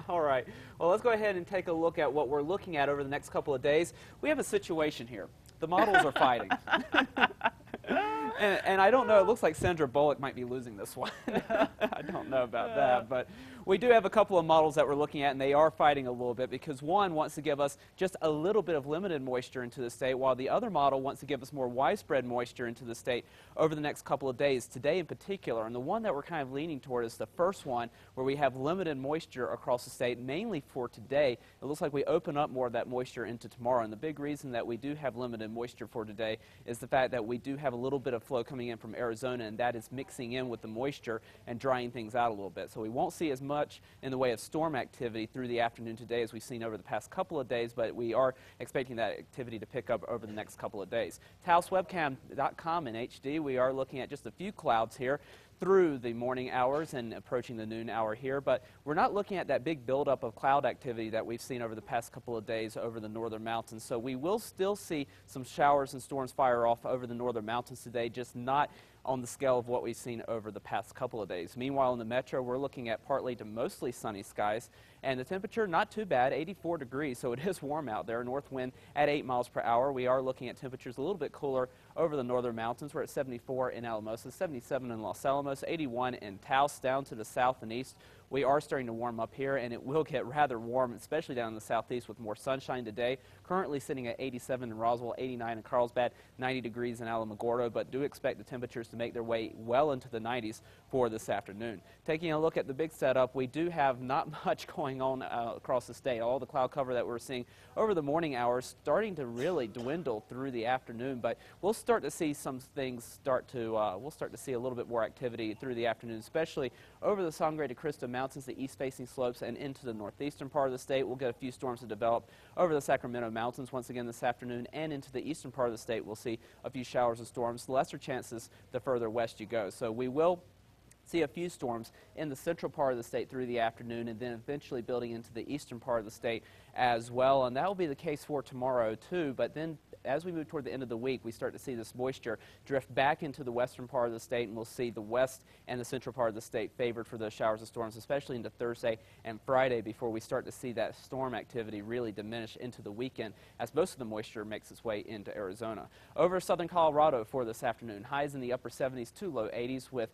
All right. Well, let's go ahead and take a look at what we're looking at over the next couple of days. We have a situation here. The models are fighting. And I don't know, it looks like Sandra Bullock might be losing this one. I don't know about that, but we do have a couple of models that we're looking at, and they are fighting a little bit because one wants to give us just a little bit of limited moisture into the state, while the other model wants to give us more widespread moisture into the state over the next couple of days, today in particular. And the one that we're kind of leaning toward is the first one, where we have limited moisture across the state, mainly for today. It looks like we open up more of that moisture into tomorrow, and the big reason that we do have limited moisture for today is the fact that we do have a little bit of flow coming in from Arizona, and that is mixing in with the moisture and drying things out a little bit. So we won't see as much in the way of storm activity through the afternoon today as we've seen over the past couple of days, but we are expecting that activity to pick up over the next couple of days. TaosWebcam.com in HD, we are looking at just a few clouds here through the morning hours and approaching the noon hour here, but we're not looking at that big buildup of cloud activity that we've seen over the past couple of days over the northern mountains. So we will still see some showers and storms fire off over the northern mountains today, just not on the scale of what we've seen over the past couple of days. Meanwhile, in the metro, we're looking at partly to mostly sunny skies, and the temperature not too bad, 84 degrees, so it is warm out there. North wind at 8 miles per hour. We are looking at temperatures a little bit cooler over the northern mountains. We're at 74 in Alamosa, 77 in Los Alamos, 81 in Taos. Down to the south and east, we are starting to warm up here, and it will get rather warm, especially down in the southeast with more sunshine today. Currently sitting at 87 in Roswell, 89 in Carlsbad, 90 degrees in Alamogordo, but do expect the temperatures to make their way well into the 90s for this afternoon. Taking a look at the big setup, we do have not much going on across the state. All the cloud cover that we're seeing over the morning hours starting to really dwindle through the afternoon, but we'll start to see some things we'll start to see a little bit more activity through the afternoon, especially over the Sangre de Cristo Mountains, the east-facing slopes, and into the northeastern part of the state. We'll get a few storms to develop over the Sacramento Mountains once again this afternoon, and into the eastern part of the state we'll see a few showers and storms, lesser chances the further west you go. So we will see a few storms in the central part of the state through the afternoon, and then eventually building into the eastern part of the state as well. And that will be the case for tomorrow too, but then as we move toward the end of the week, we start to see this moisture drift back into the western part of the state, and we'll see the west and the central part of the state favored for those showers and storms, especially into Thursday and Friday, before we start to see that storm activity really diminish into the weekend as most of the moisture makes its way into Arizona. Over southern Colorado for this afternoon, highs in the upper 70s to low 80s with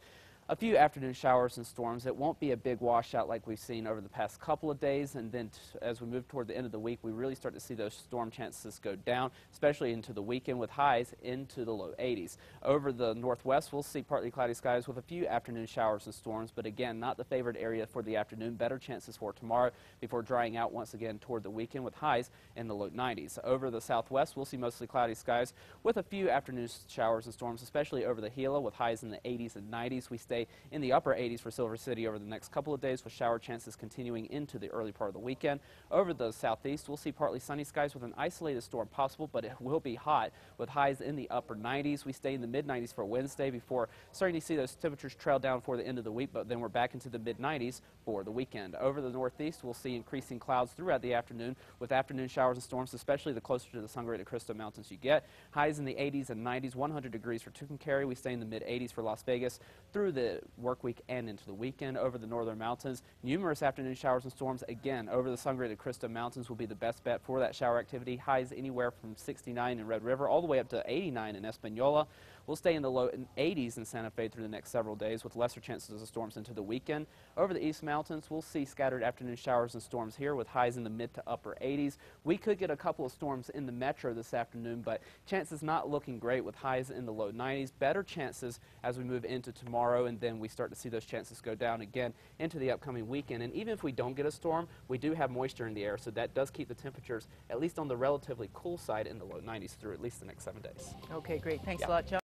a few afternoon showers and storms. It won't be a big washout like we've seen over the past couple of days, and then as we move toward the end of the week, we really start to see those storm chances go down, especially into the weekend with highs into the low 80s. Over the northwest, we'll see partly cloudy skies with a few afternoon showers and storms, but again, not the favored area for the afternoon. Better chances for tomorrow before drying out once again toward the weekend with highs in the low 90s. Over the southwest, we'll see mostly cloudy skies with a few afternoon showers and storms, especially over the Gila with highs in the 80s and 90s. We stay in the upper 80s for Silver City over the next couple of days, with shower chances continuing into the early part of the weekend. Over the southeast, we'll see partly sunny skies with an isolated storm possible, but it will be hot with highs in the upper 90s. We stay in the mid-90s for Wednesday before starting to see those temperatures trail down for the end of the week, but then we're back into the mid-90s for the weekend. Over the northeast, we'll see increasing clouds throughout the afternoon with afternoon showers and storms, especially the closer to the Sangre de Cristo Mountains you get. Highs in the 80s and 90s, 100 degrees for Tucumcari. We stay in the mid-80s for Las Vegas through the work week and into the weekend. Over the northern mountains, numerous afternoon showers and storms. Again, over the Sangre de Cristo Mountains will be the best bet for that shower activity. Highs anywhere from 69 in Red River all the way up to 89 in Espanola. We'll stay in the low 80s in Santa Fe through the next several days with lesser chances of storms into the weekend. Over the East Mountains, we'll see scattered afternoon showers and storms here with highs in the mid to upper 80s. We could get a couple of storms in the metro this afternoon, but chances not looking great with highs in the low 90s. Better chances as we move into tomorrow, and then we start to see those chances go down again into the upcoming weekend. And even if we don't get a storm, we do have moisture in the air, so that does keep the temperatures at least on the relatively cool side in the low 90s through at least the next 7 days. Okay, great. Thanks a lot, John.